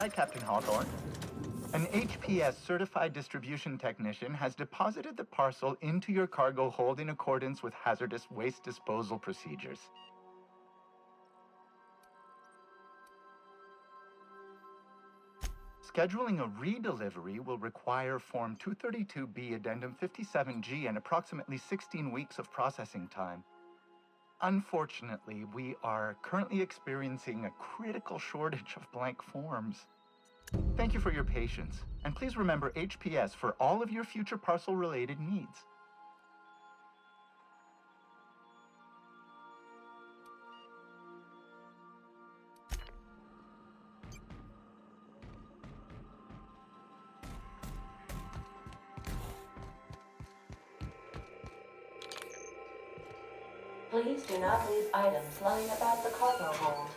Hi, Captain Hawthorne. An HPS certified distribution technician has deposited the parcel into your cargo hold in accordance with hazardous waste disposal procedures. Scheduling a redelivery will require Form 232B Addendum 57G and approximately 16 weeks of processing time. Unfortunately, we are currently experiencing a critical shortage of blank forms. Thank you for your patience, and please remember HPS for all of your future parcel-related needs. Please do not leave items lying about the cargo hold.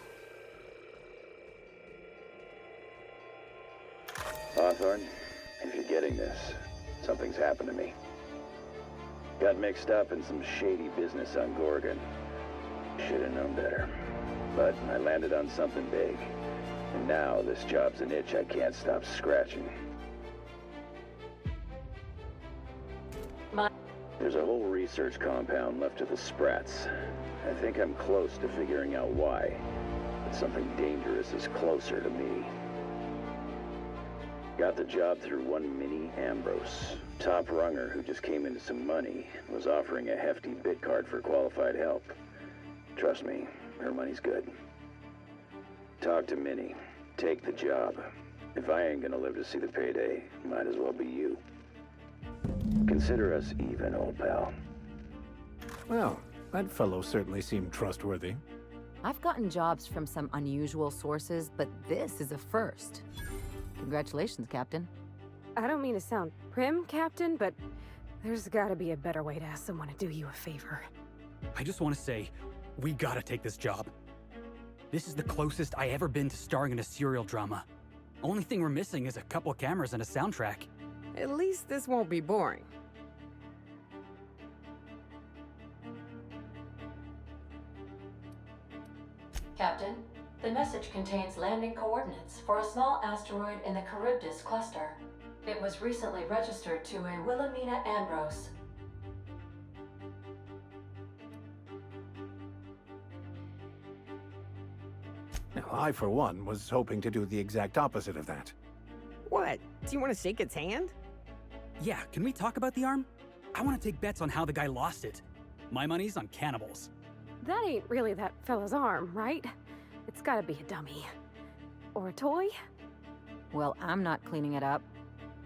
Hawthorne, if you're getting this, something's happened to me. Got mixed up in some shady business on Gorgon. Should've known better. But I landed on something big. And now this job's an itch I can't stop scratching. There's a whole research compound left of the Sprats. I think I'm close to figuring out why. But something dangerous is closer to me. Got the job through one Minnie Ambrose. Top runger who just came into some money, was offering a hefty bid card for qualified help. Trust me, her money's good. Talk to Minnie. Take the job. If I ain't gonna live to see the payday, might as well be you. Consider us even, old pal. Well, that fellow certainly seemed trustworthy. I've gotten jobs from some unusual sources, but this is a first. Congratulations, Captain. I don't mean to sound prim, Captain, but there's gotta be a better way to ask someone to do you a favor. I just want to say, we gotta take this job. This is the closest I ever been to starring in a serial drama. Only thing we're missing is a couple cameras and a soundtrack. At least this won't be boring. Captain, the message contains landing coordinates for a small asteroid in the Charybdis cluster. It was recently registered to a Wilhelmina Ambrose. Now, I, for one, was hoping to do the exact opposite of that. What? Do you want to shake its hand? Yeah, can we talk about the arm? I want to take bets on how the guy lost it. My money's on cannibals. That ain't really that fella's arm, right? It's gotta be a dummy. Or a toy? Well, I'm not cleaning it up.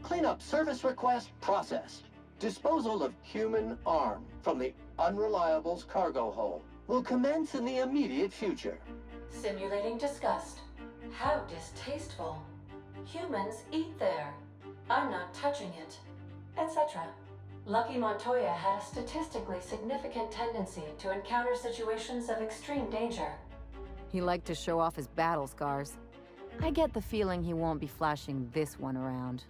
Cleanup service request processed. Disposal of human arm from the Unreliable's cargo hold will commence in the immediate future. Simulating disgust. How distasteful. Humans eat there. I'm not touching it. Etc. Lucky Montoya had a statistically significant tendency to encounter situations of extreme danger. He liked to show off his battle scars. I get the feeling he won't be flashing this one around.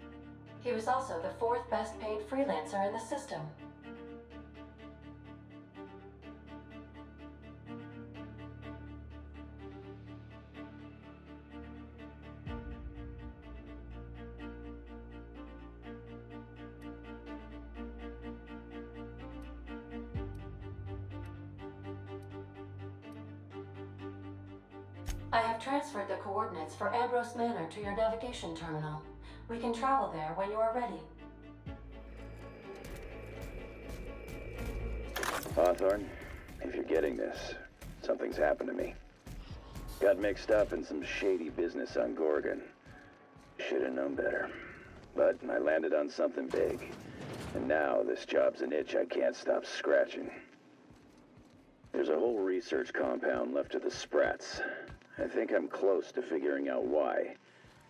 He was also the fourth best paid freelancer in the system. I have transferred the coordinates for Ambrose Manor to your navigation terminal. We can travel there when you are ready. Hawthorne, if you're getting this, something's happened to me. Got mixed up in some shady business on Gorgon. Should've known better. But I landed on something big. And now this job's an itch I can't stop scratching. There's a whole research compound left of the Sprats. I think I'm close to figuring out why.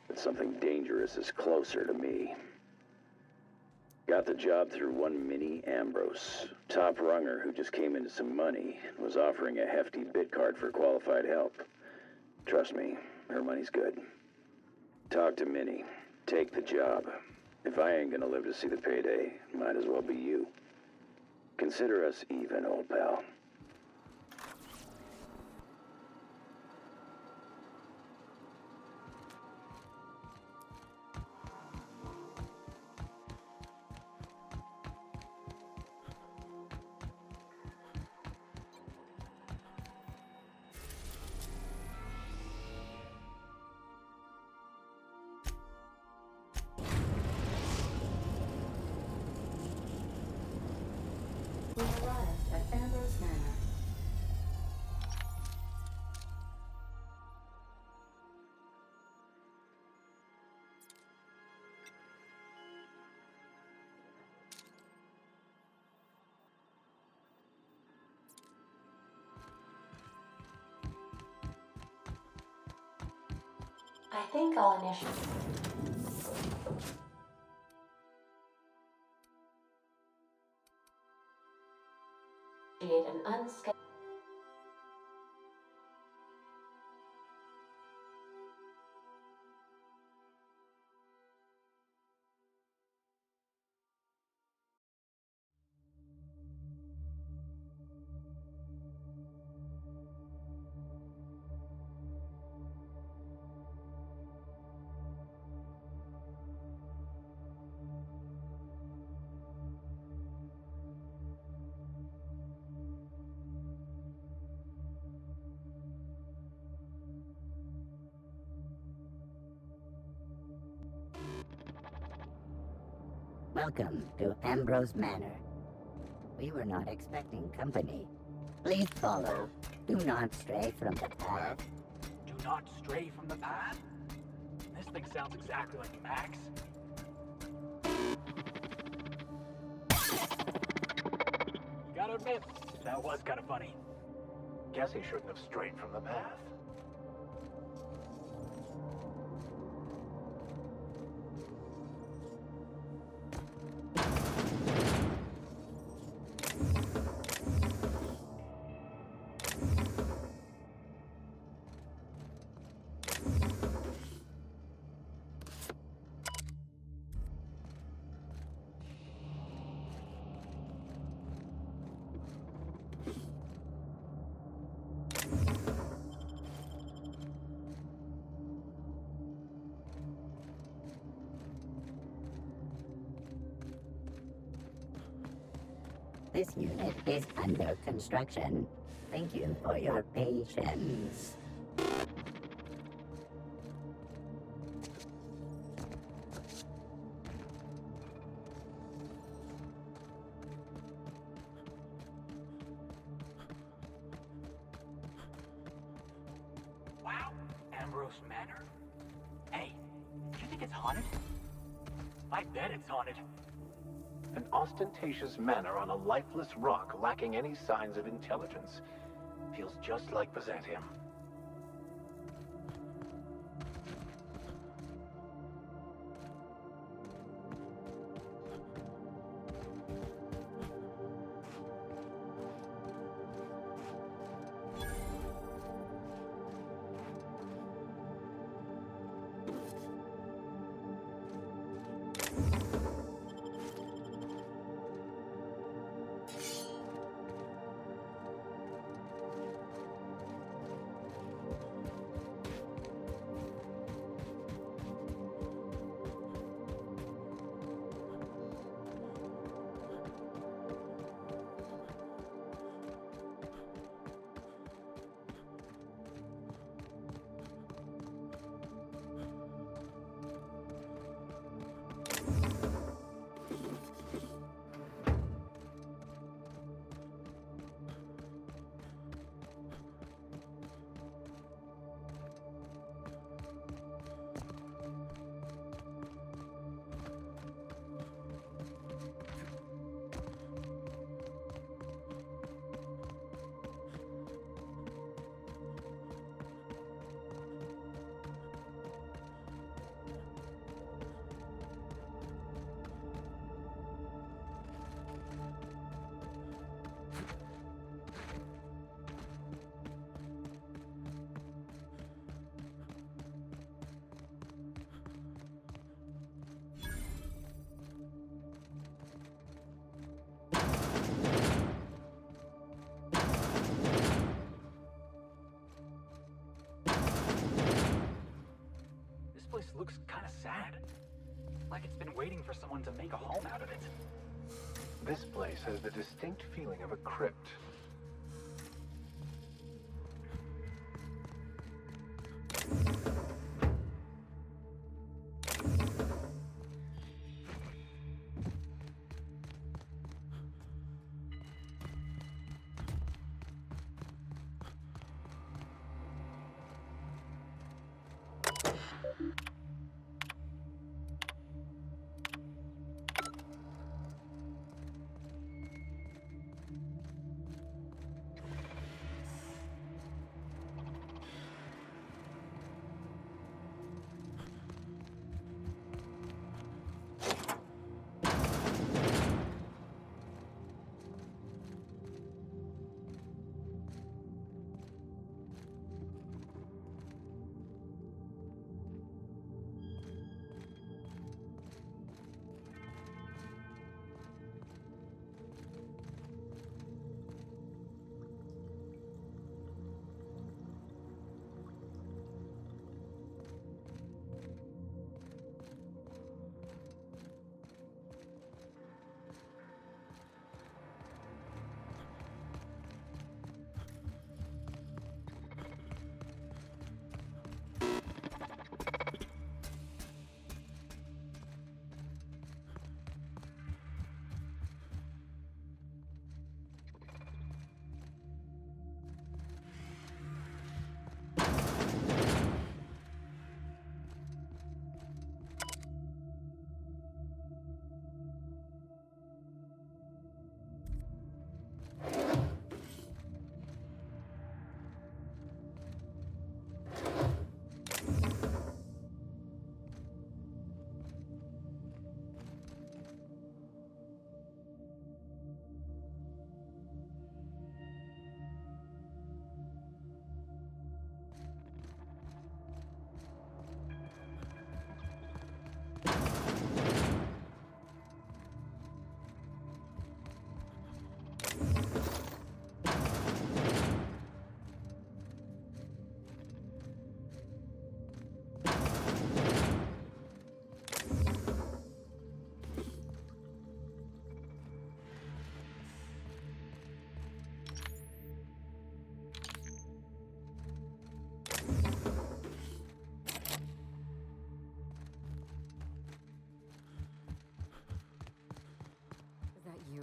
But something dangerous is closer to me. Got the job through one Minnie Ambrose. Top runger who just came into some money, was offering a hefty bid card for qualified help. Trust me, her money's good. Talk to Minnie. Take the job. If I ain't gonna live to see the payday, might as well be you. Consider us even, old pal. We arrived at Ambrose Manor. I think I'll initiate an unscheduled. Welcome to Ambrose Manor. We were not expecting company. Please follow. Do not stray from the path. Do not stray from the path? This thing sounds exactly like Max. You gotta admit, that was kind of funny. Guess he shouldn't have strayed from the path. This unit is under construction. Thank you for your patience. Wow, Ambrose Manor? Hey, do you think it's haunted? I bet it's haunted. An ostentatious manor on a lifeless rock lacking any signs of intelligence. Feels just like Byzantium. This place looks kind of sad. Like it's been waiting for someone to make a home out of it. This place has the distinct feeling of a crypt.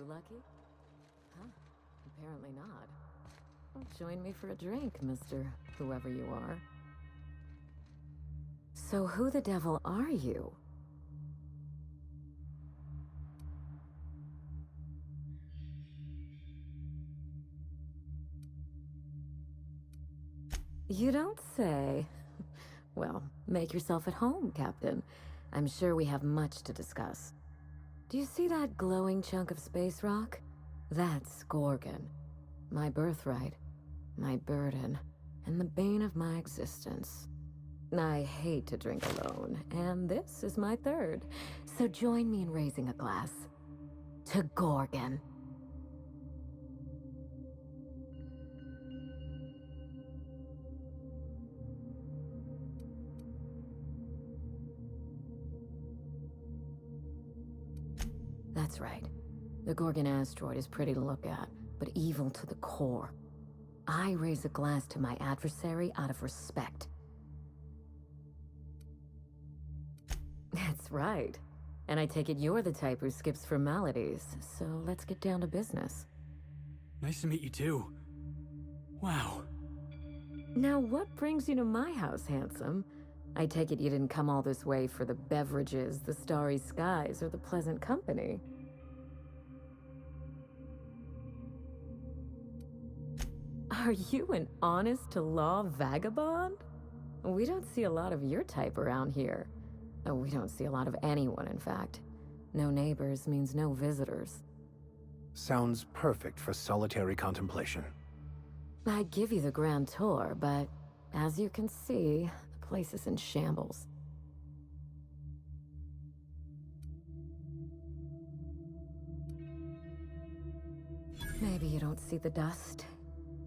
Lucky? Huh? Apparently not. Well, join me for a drink, Mr. Whoever you are. So who the devil are you? You don't say. Well, make yourself at home, Captain. I'm sure we have much to discuss. Do you see that glowing chunk of space rock? That's Gorgon. My birthright, my burden, and the bane of my existence. I hate to drink alone, and this is my third. So join me in raising a glass. To Gorgon. That's right. The Gorgon asteroid is pretty to look at, but evil to the core. I raise a glass to my adversary out of respect. That's right. And I take it you're the type who skips formalities, so let's get down to business. Nice to meet you too. Wow. Now what brings you to my house, handsome? I take it you didn't come all this way for the beverages, the starry skies, or the pleasant company. Are you an honest-to-law vagabond? We don't see a lot of your type around here. Oh, we don't see a lot of anyone, in fact. No neighbors means no visitors. Sounds perfect for solitary contemplation. I'd give you the grand tour, but as you can see, the place is in shambles. Maybe you don't see the dust.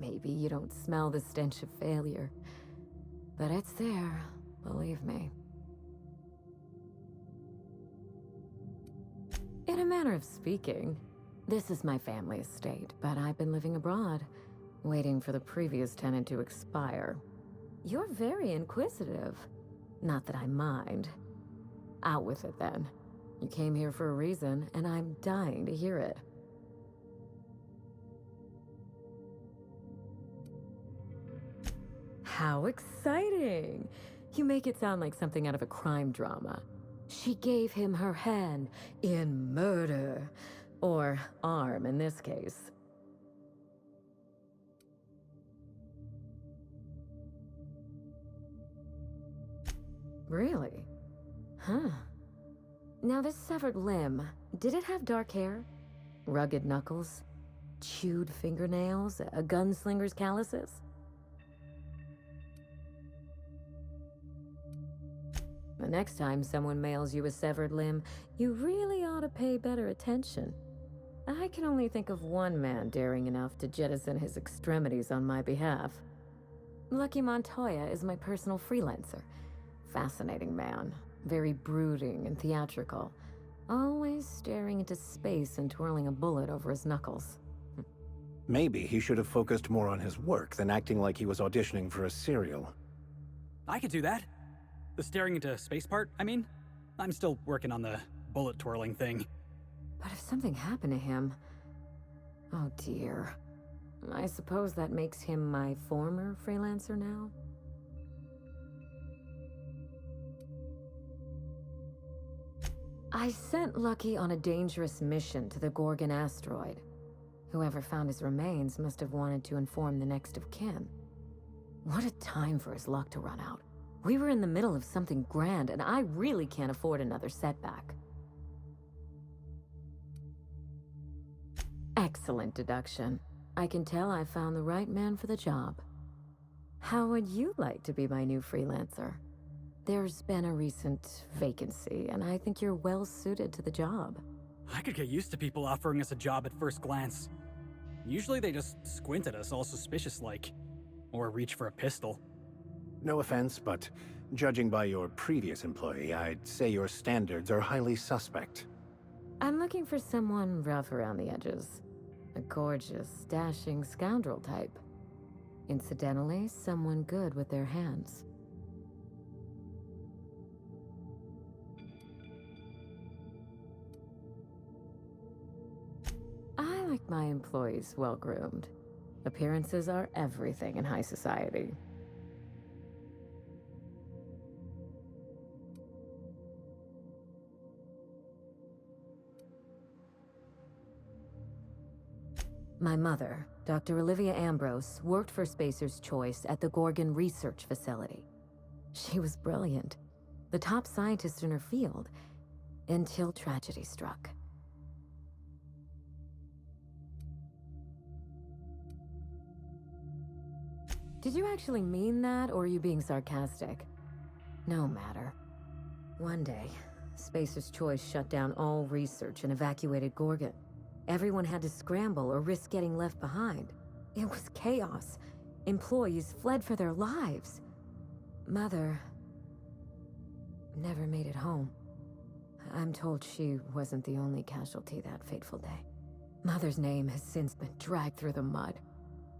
Maybe you don't smell the stench of failure. But it's there, believe me. In a manner of speaking, this is my family estate, but I've been living abroad, waiting for the previous tenant to expire. You're very inquisitive. Not that I mind. Out with it, then. You came here for a reason, and I'm dying to hear it. How exciting! You make it sound like something out of a crime drama. She gave him her hand in murder. Or arm, in this case. Really? Huh. Now this severed limb, did it have dark hair? Rugged knuckles? Chewed fingernails? A gunslinger's calluses? The next time someone mails you a severed limb, you really ought to pay better attention. I can only think of one man daring enough to jettison his extremities on my behalf. Lucky Montoya is my personal freelancer. Fascinating man, very brooding and theatrical, always staring into space and twirling a bullet over his knuckles. Maybe he should have focused more on his work than acting like he was auditioning for a serial. I could do that. The staring into space part, I mean. I'm still working on the bullet twirling thing. But if something happened to him... Oh dear. I suppose that makes him my former freelancer now? I sent Lucky on a dangerous mission to the Gorgon asteroid. Whoever found his remains must have wanted to inform the next of kin. What a time for his luck to run out. We were in the middle of something grand, and I really can't afford another setback. Excellent deduction. I can tell I found the right man for the job. How would you like to be my new freelancer? There's been a recent vacancy, and I think you're well suited to the job. I could get used to people offering us a job at first glance. Usually they just squint at us all suspicious-like. Or reach for a pistol. No offense, but judging by your previous employee, I'd say your standards are highly suspect. I'm looking for someone rough around the edges. A gorgeous, dashing scoundrel type. Incidentally, someone good with their hands. like my employees well-groomed. Appearances are everything in high society. My mother, Dr. Olivia Ambrose, worked for Spacer's Choice at the Gorgon Research Facility. She was brilliant, the top scientist in her field, until tragedy struck. Did you actually mean that, or are you being sarcastic? No matter. One day, Spacer's Choice shut down all research and evacuated Gorgon. Everyone had to scramble or risk getting left behind. It was chaos. Employees fled for their lives. Mother never made it home. I'm told she wasn't the only casualty that fateful day. Mother's name has since been dragged through the mud.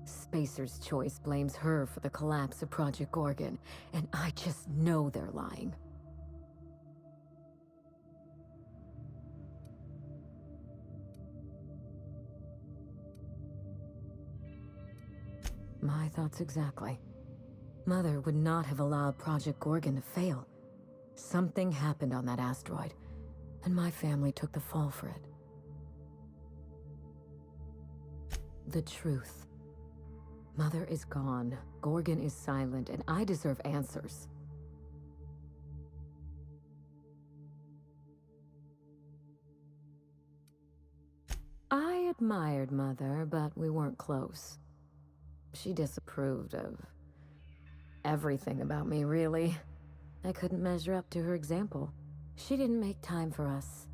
Spacer's Choice blames her for the collapse of Project Gorgon, and I just know they're lying. My thoughts exactly. Mother would not have allowed Project Gorgon to fail. Something happened on that asteroid, and my family took the fall for it. The truth. Mother is gone, Gorgon is silent, and I deserve answers. I admired Mother, but we weren't close. She disapproved of everything about me, really. I couldn't measure up to her example. She didn't make time for us.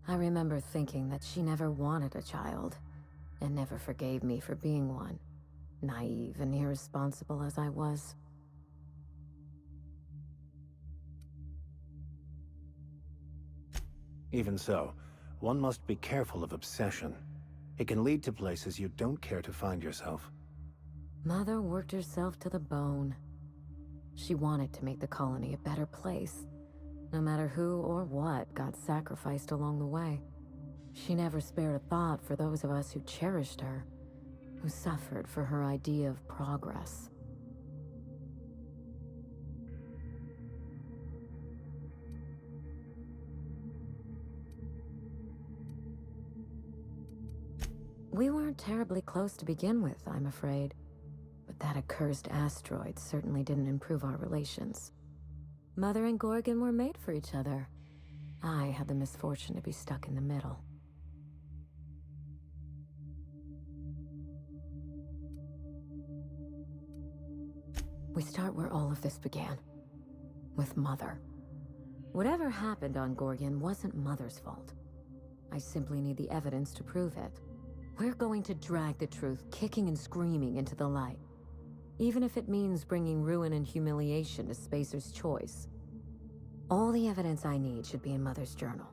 I remember thinking that she never wanted a child, and never forgave me for being one. Naive and irresponsible as I was. Even so, one must be careful of obsession. It can lead to places you don't care to find yourself. Mother worked herself to the bone. She wanted to make the colony a better place, no matter who or what got sacrificed along the way. She never spared a thought for those of us who cherished her, who suffered for her idea of progress. We weren't terribly close to begin with, I'm afraid. But that accursed asteroid certainly didn't improve our relations. Mother and Gorgon were made for each other. I had the misfortune to be stuck in the middle. We start where all of this began. With Mother. Whatever happened on Gorgon wasn't Mother's fault. I simply need the evidence to prove it. We're going to drag the truth kicking and screaming into the light. Even if it means bringing ruin and humiliation to Spacer's Choice. All the evidence I need should be in Mother's journal.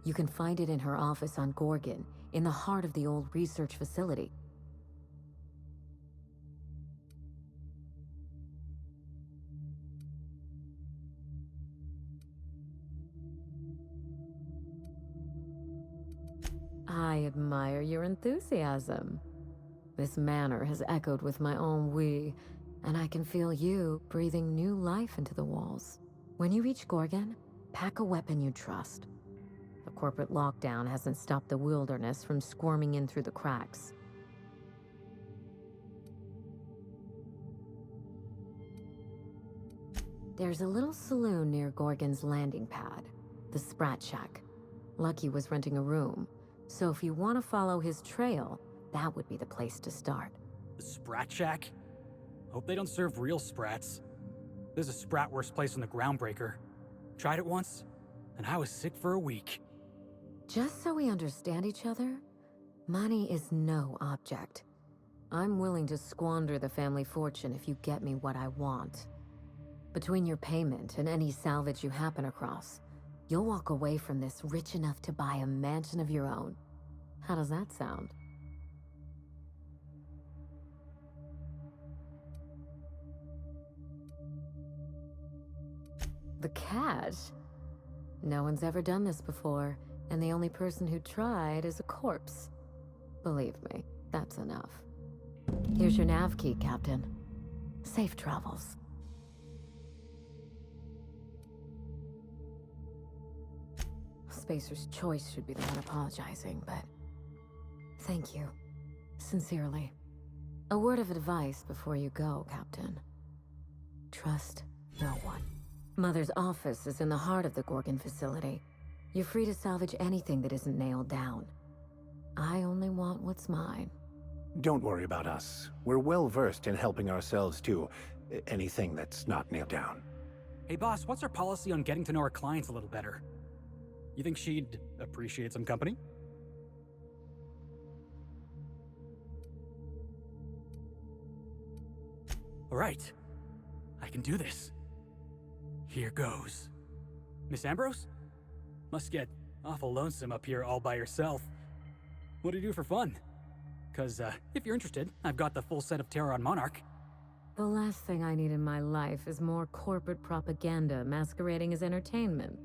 You can find it in her office on Gorgon, in the heart of the old research facility. I admire your enthusiasm. This manor has echoed with my own we, and I can feel you breathing new life into the walls. When you reach Gorgon, pack a weapon you trust. The corporate lockdown hasn't stopped the wilderness from squirming in through the cracks. There's a little saloon near Gorgon's landing pad, the Sprat Shack. Lucky was renting a room, so if you want to follow his trail, that would be the place to start. The Sprat Shack? Hope they don't serve real sprats. There's a Spratwurst place on the Groundbreaker. Tried it once, and I was sick for a week. Just so we understand each other, money is no object. I'm willing to squander the family fortune if you get me what I want. Between your payment and any salvage you happen across, you'll walk away from this rich enough to buy a mansion of your own. How does that sound? The cash? No one's ever done this before, and the only person who tried is a corpse. Believe me, that's enough. Here's your nav key, Captain. Safe travels. Spacer's Choice should be the one apologizing, but... thank you. Sincerely. A word of advice before you go, Captain. Trust no one. Mother's office is in the heart of the Gorgon facility. You're free to salvage anything that isn't nailed down. I only want what's mine. Don't worry about us. We're well versed in helping ourselves to anything that's not nailed down. Hey boss, what's our policy on getting to know our clients a little better? You think she'd appreciate some company? All right, I can do this. Here goes. Miss Ambrose? Must get awful lonesome up here all by yourself. What do you do for fun? Cause, if you're interested, I've got the full set of Terror on Monarch. The last thing I need in my life is more corporate propaganda masquerading as entertainment.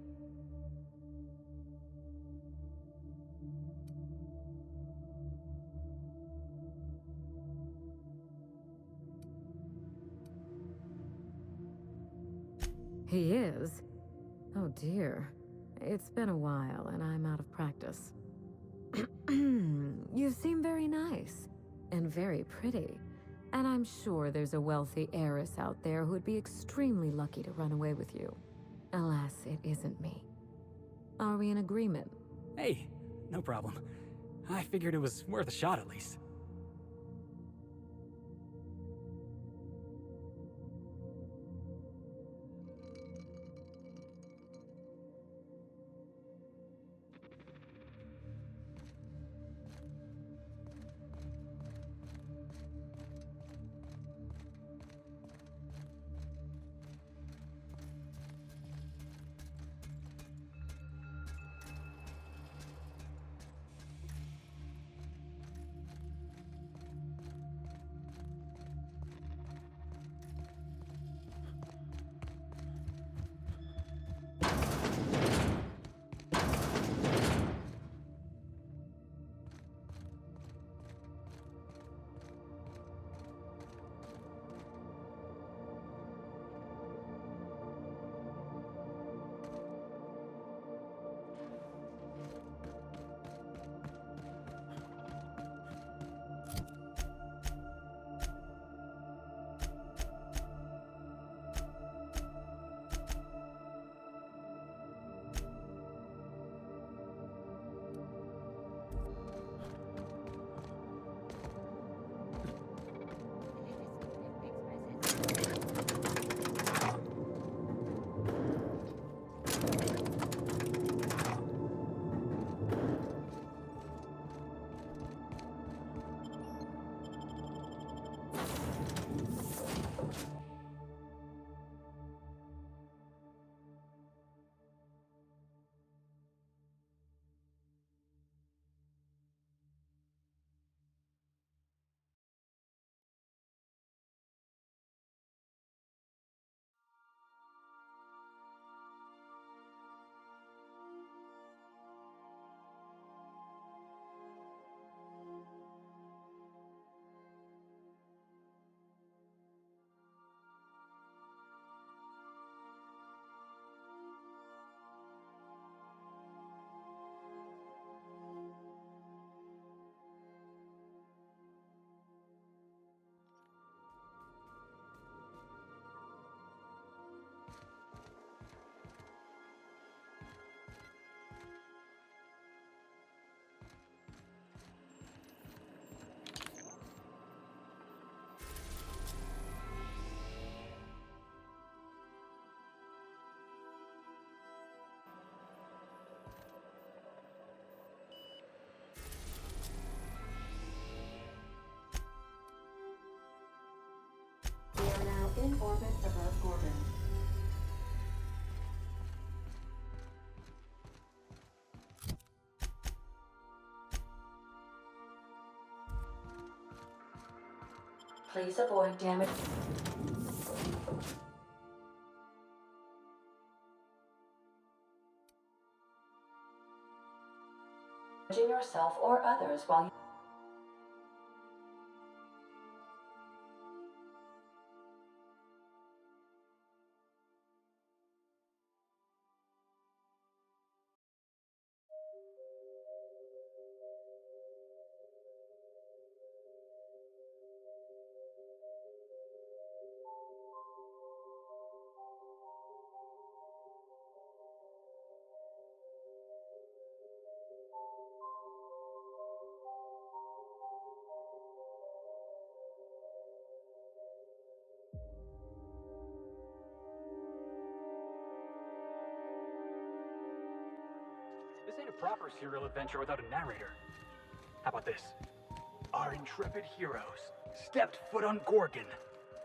He is? Oh dear. It's been a while, and I'm out of practice. You seem very nice, and very pretty. And I'm sure there's a wealthy heiress out there who'd be extremely lucky to run away with you. Alas, it isn't me. Are we in agreement? Hey, no problem. I figured it was worth a shot at least. We are now in orbit above Gorgon. Please avoid damage. Damaging yourself or others while you... This ain't a proper serial adventure without a narrator. How about this? Our intrepid heroes stepped foot on Gorgon,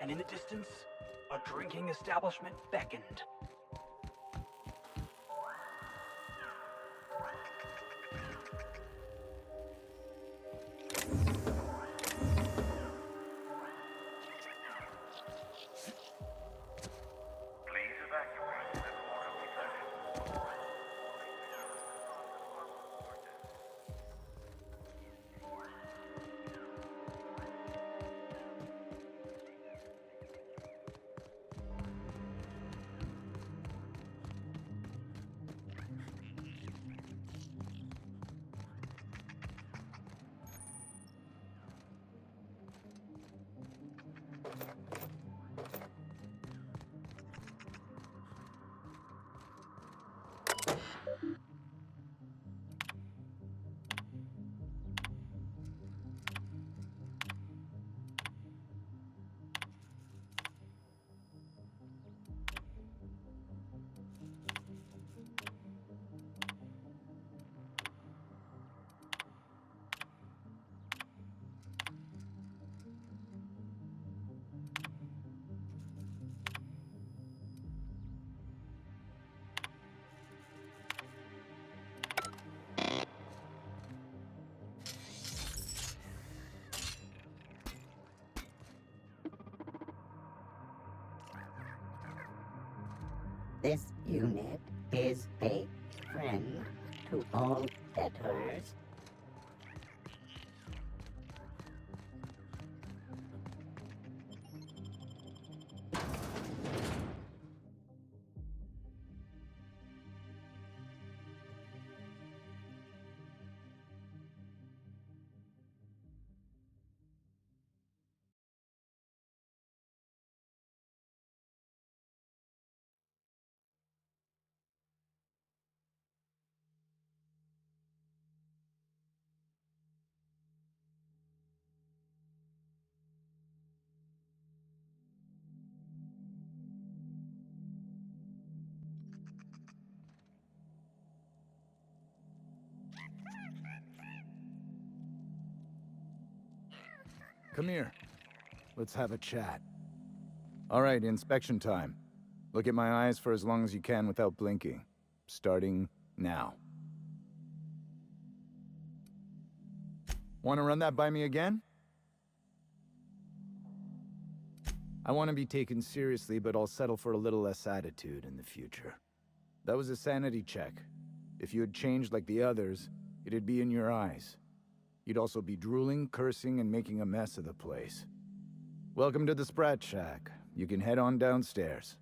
and in the distance, a drinking establishment beckoned. This unit is a friend to all debtors. Come here. Let's have a chat. All right, inspection time. Look at my eyes for as long as you can without blinking. Starting now. Want to run that by me again? I want to be taken seriously, but I'll settle for a little less attitude in the future. That was a sanity check. If you had changed like the others, it'd be in your eyes. You'd also be drooling, cursing, and making a mess of the place. Welcome to the Sprat Shack. You can head on downstairs.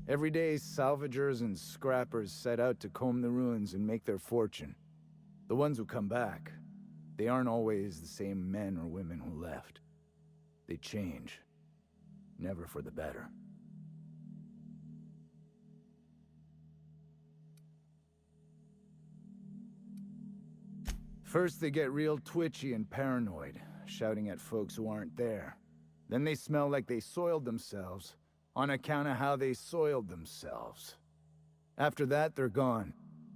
Every day, salvagers and scrappers set out to comb the ruins and make their fortune. The ones who come back, they aren't always the same men or women who left. They change. Never for the better. First, they get real twitchy and paranoid, shouting at folks who aren't there. Then they smell like they soiled themselves, on account of how they soiled themselves. After that, they're gone.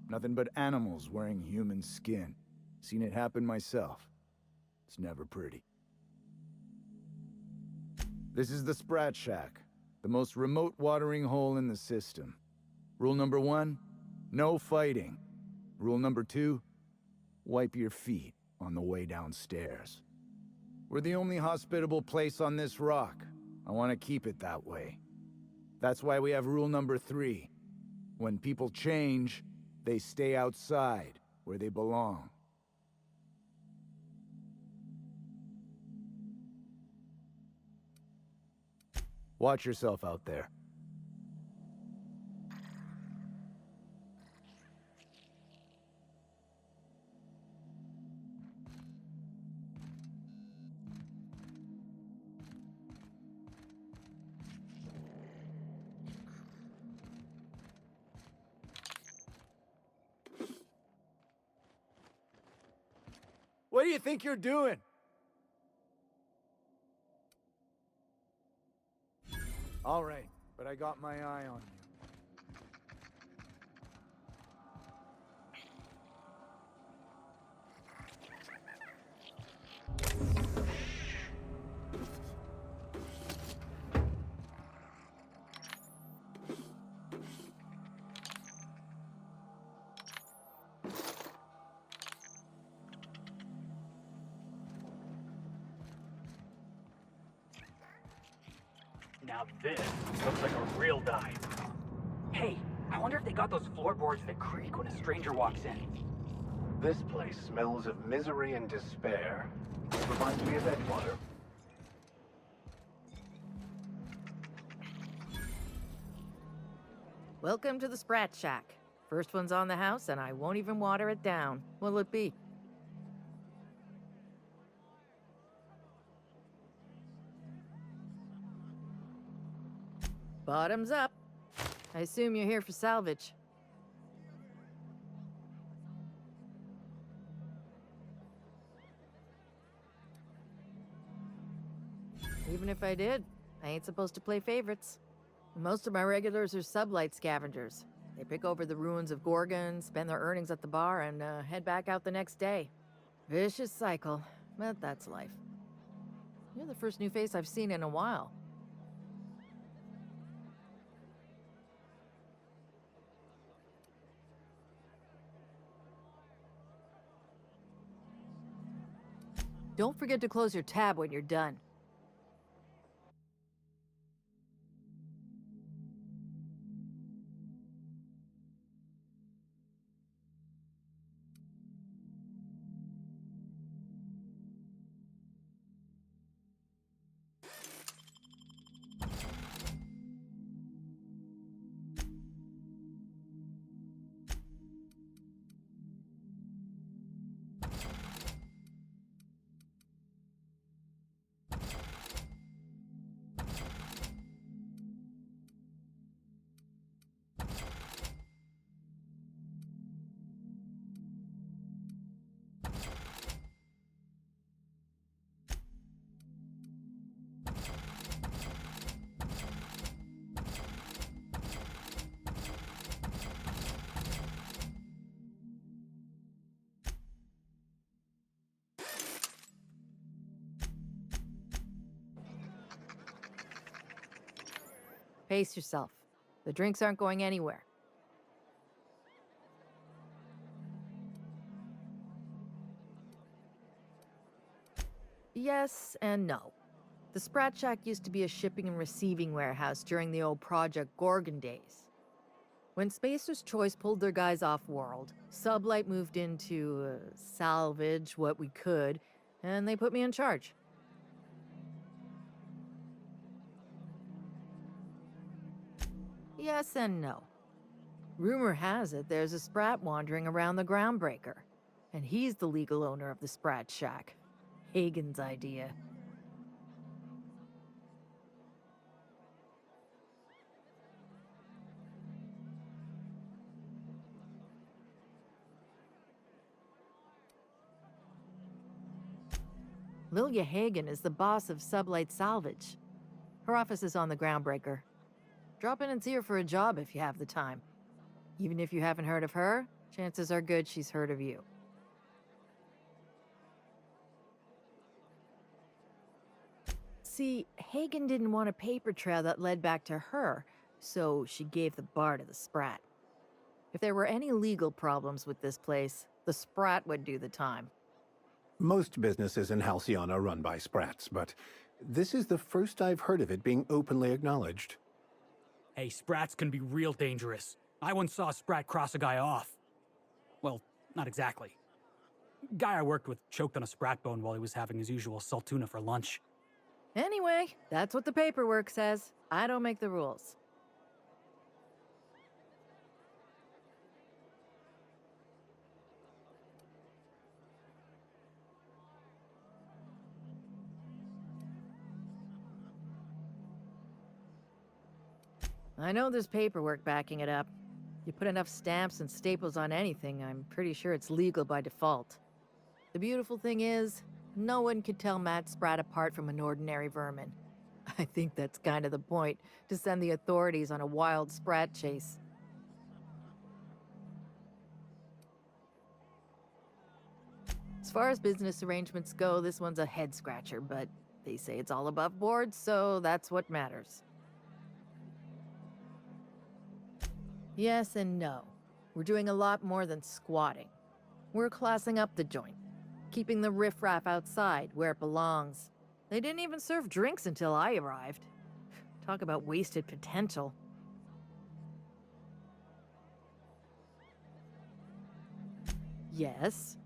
Nothing but animals wearing human skin. Seen it happen myself. It's never pretty. This is the Sprat Shack, the most remote watering hole in the system. Rule number 1, no fighting. Rule number 2, wipe your feet on the way downstairs. We're the only hospitable place on this rock. I want to keep it that way. That's why we have rule number 3. When people change, they stay outside, where they belong. Watch yourself out there. What do you think you're doing? All right, but I got my eye on you. Now this looks like a real dive. Hey, I wonder if they got those floorboards that creak when a stranger walks in. This place smells of misery and despair. Reminds me of Edgewater. Welcome to the Sprat Shack. First one's on the house, and I won't even water it down. What'll it be? Bottoms up. I assume you're here for salvage. Even if I did, I ain't supposed to play favorites. Most of my regulars are sublight scavengers. They pick over the ruins of Gorgon, spend their earnings at the bar, and head back out the next day. Vicious cycle, but that's life. You're the first new face I've seen in a while. Don't forget to close your tab when you're done. Pace yourself. The drinks aren't going anywhere. Yes and no. The Sprat Shack used to be a shipping and receiving warehouse during the old Project Gorgon days. When Spacer's Choice pulled their guys off-world, Sublight moved in to salvage what we could, and they put me in charge. Yes and no. Rumor has it there's a Sprat wandering around the Groundbreaker, and he's the legal owner of the Sprat Shack. Hagen's idea. Lilia Hagen is the boss of Sublight Salvage. Her office is on the Groundbreaker. Drop in and see her for a job if you have the time. Even if you haven't heard of her, chances are good she's heard of you. See, Hagen didn't want a paper trail that led back to her, so she gave the bar to the Sprat. If there were any legal problems with this place, the Sprat would do the time. Most businesses in Halcyon are run by Sprats, but this is the first I've heard of it being openly acknowledged. Hey, Sprats can be real dangerous. I once saw a Sprat cross a guy off. Well, not exactly. Guy I worked with choked on a Sprat bone while he was having his usual salt tuna for lunch. Anyway, that's what the paperwork says. I don't make the rules. I know there's paperwork backing it up. You put enough stamps and staples on anything, I'm pretty sure it's legal by default. The beautiful thing is, no one could tell Matt Sprat apart from an ordinary vermin. I think that's kind of the point, to send the authorities on a wild Sprat chase. As far as business arrangements go, this one's a head-scratcher, but they say it's all above board, so that's what matters. Yes and no. We're doing a lot more than squatting. We're classing up the joint, keeping the riffraff outside where it belongs. They didn't even serve drinks until I arrived. Talk about wasted potential. Yes.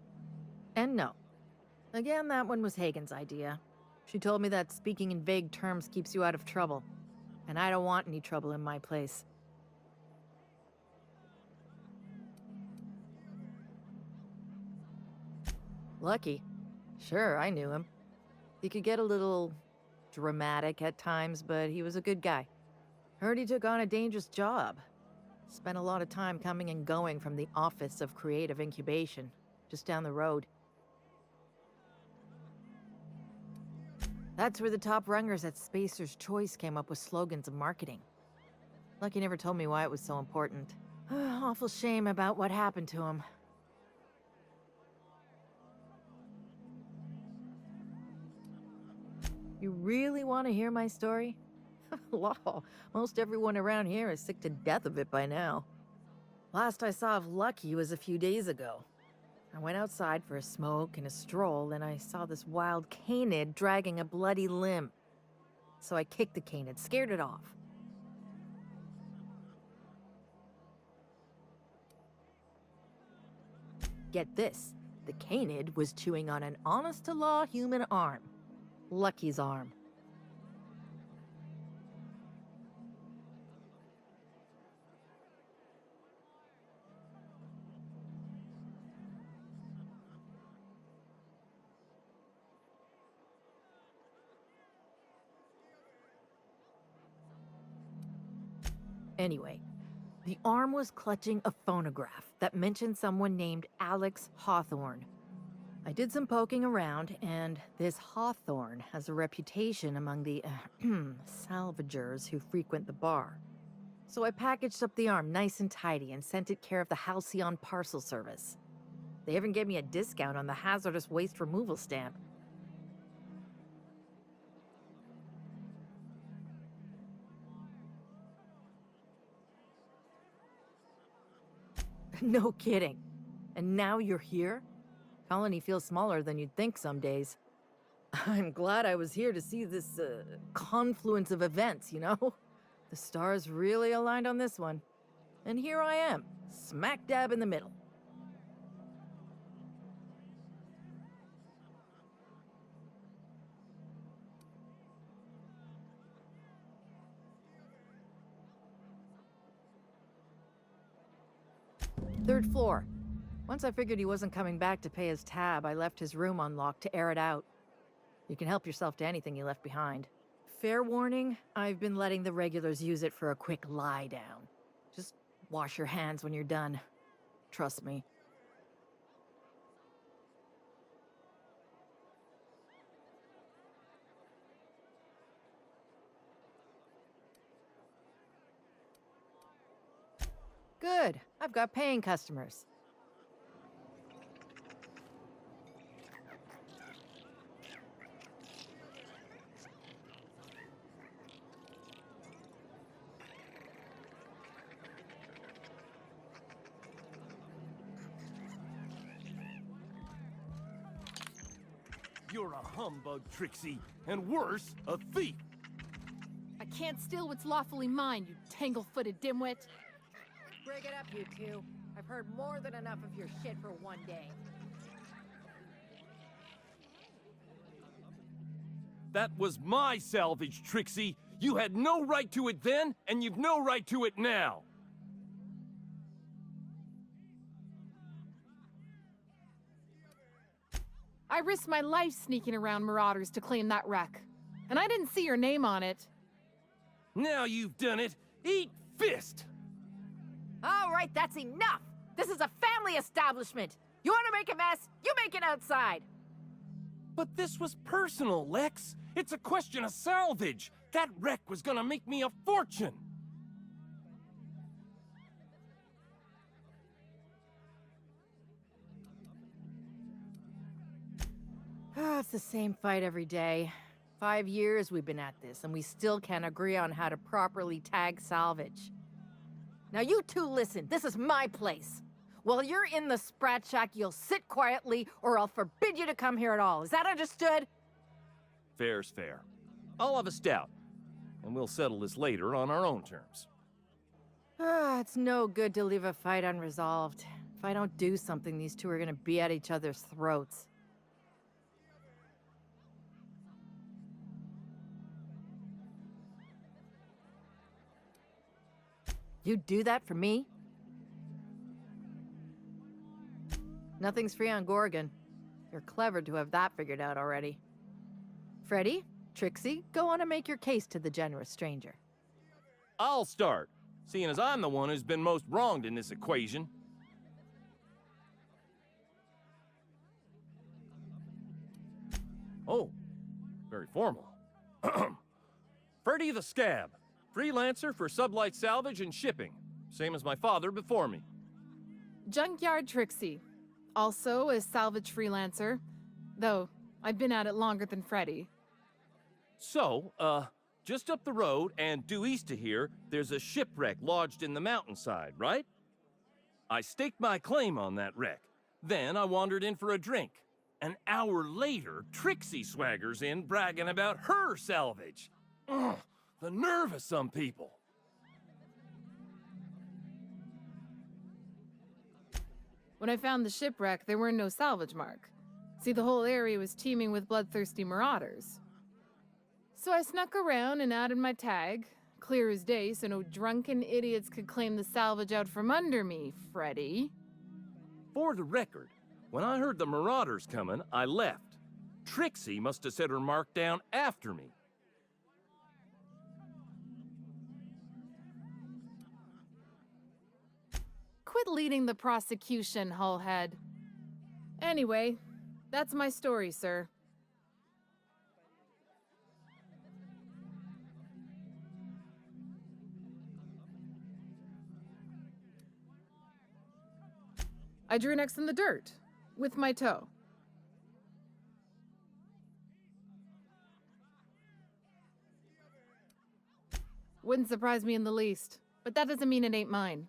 And no. Again, that one was Hagen's idea. She told me that speaking in vague terms keeps you out of trouble. And I don't want any trouble in my place. Lucky. Sure, I knew him. He could get a little dramatic at times, but he was a good guy. Heard he took on a dangerous job. Spent a lot of time coming and going from the Office of Creative Incubation, just down the road. That's where the top rungers at Spacer's Choice came up with slogans and marketing. Lucky never told me why it was so important. Awful shame about what happened to him. You really want to hear my story? Law, most everyone around here is sick to death of it by now. Last I saw of Lucky was a few days ago. I went outside for a smoke and a stroll, and I saw this wild canid dragging a bloody limb. So I kicked the canid, scared it off. Get this, the canid was chewing on an honest-to-law human arm. Lucky's arm. Anyway, the arm was clutching a phonograph that mentioned someone named Alex Hawthorne. I did some poking around, and this Hawthorne has a reputation among the salvagers who frequent the bar. So I packaged up the arm nice and tidy and sent it care of the Halcyon Parcel Service. They even gave me a discount on the hazardous waste removal stamp. No kidding. And now you're here? Colony feels smaller than you'd think some days. I'm glad I was here to see this confluence of events, you know? The stars really aligned on this one. And here I am, smack dab in the middle. Third floor. Once I figured he wasn't coming back to pay his tab, I left his room unlocked to air it out. You can help yourself to anything you left behind. Fair warning, I've been letting the regulars use it for a quick lie down. Just wash your hands when you're done. Trust me. Good. I've got paying customers. You're a humbug, Trixie, and worse, a thief. I can't steal what's lawfully mine, you tangle-footed dimwit. Break it up, you two. I've heard more than enough of your shit for one day. That was my salvage, Trixie. You had no right to it then, and you've no right to it now. I risked my life sneaking around Marauders to claim that wreck. And I didn't see your name on it. Now you've done it. Eat fist! All right, that's enough! This is a family establishment! You want to make a mess? You make it outside! But this was personal, Lex. It's a question of salvage. That wreck was gonna make me a fortune. It's the same fight every day. 5 years we've been at this, and we still can't agree on how to properly tag salvage. Now you two listen, this is my place. While you're in the Sprat Shack, you'll sit quietly, or I'll forbid you to come here at all. Is that understood? Fair's fair. I'll have a stout. and we'll settle this later on our own terms. It's no good to leave a fight unresolved. If I don't do something, these two are gonna be at each other's throats. You'd do that for me? Nothing's free on Gorgon. You're clever to have that figured out already. Freddy, Trixie, go on and make your case to the generous stranger. I'll start, seeing as I'm the one who's been most wronged in this equation. Oh, very formal. Freddy the Scab, freelancer for sublight salvage and shipping, same as my father before me. Junkyard Trixie, also a salvage freelancer, though I've been at it longer than Freddy. So, just up the road and due east of here, there's a shipwreck lodged in the mountainside, right? I staked my claim on that wreck. Then I wandered in for a drink. An hour later, Trixie swaggers in bragging about her salvage. Ugh, the nerve of some people. When I found the shipwreck, there were no salvage mark. See, the whole area was teeming with bloodthirsty marauders. So I snuck around and added my tag, clear as day so no drunken idiots could claim the salvage out from under me, Freddy. For the record, when I heard the marauders coming, I left. Trixie must have set her mark down after me. Quit leading the prosecution, Hullhead. Anyway, that's my story, sir. I drew next in the dirt, with my toe. Wouldn't surprise me in the least, but that doesn't mean it ain't mine.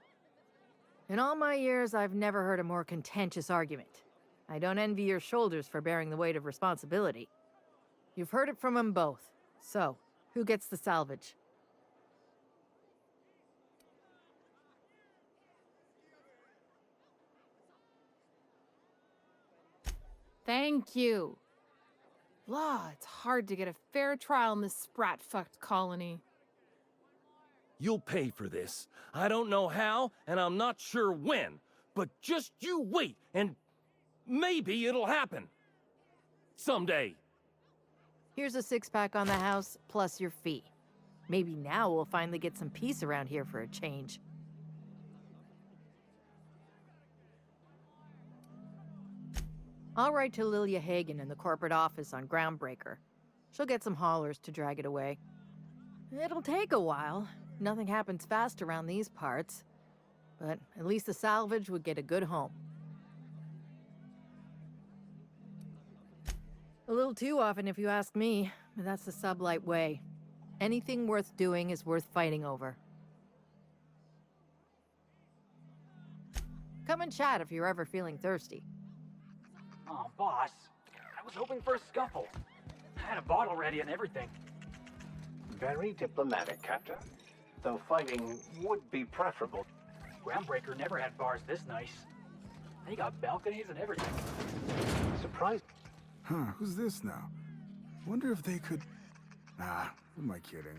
In all my years, I've never heard a more contentious argument. I don't envy your shoulders for bearing the weight of responsibility. You've heard it from them both. So, who gets the salvage? Thank you. Law, it's hard to get a fair trial in this sprat-fucked colony. You'll pay for this. I don't know how, and I'm not sure when, but just you wait, and maybe it'll happen. Someday. Here's a six-pack on the house, plus your fee. Maybe now we'll finally get some peace around here for a change. I'll write to Lilia Hagen in the corporate office on Groundbreaker. She'll get some haulers to drag it away. It'll take a while. Nothing happens fast around these parts. But at least the salvage would get a good home. A little too often if you ask me, but that's the sublight way. Anything worth doing is worth fighting over. Come and chat if you're ever feeling thirsty. Oh, boss. I was hoping for a scuffle. I had a bottle ready and everything. Very diplomatic, Captain. Though fighting would be preferable. Groundbreaker never had bars this nice. They got balconies and everything. Surprised. Huh, who's this now? Wonder if they could... Nah, who am I kidding?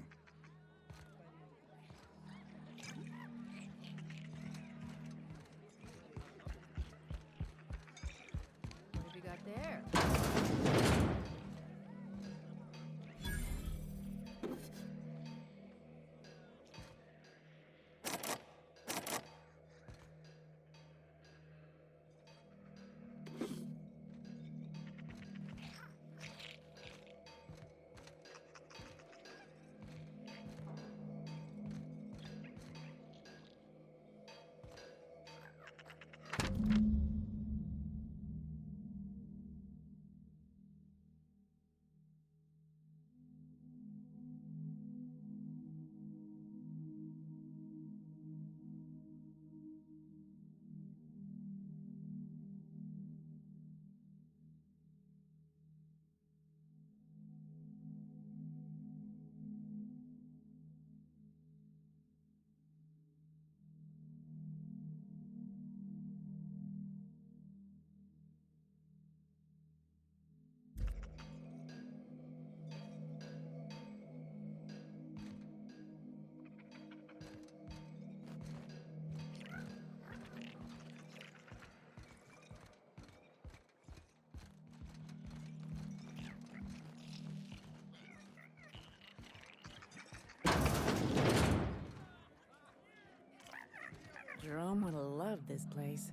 What have you got there? Jerome would have loved this place.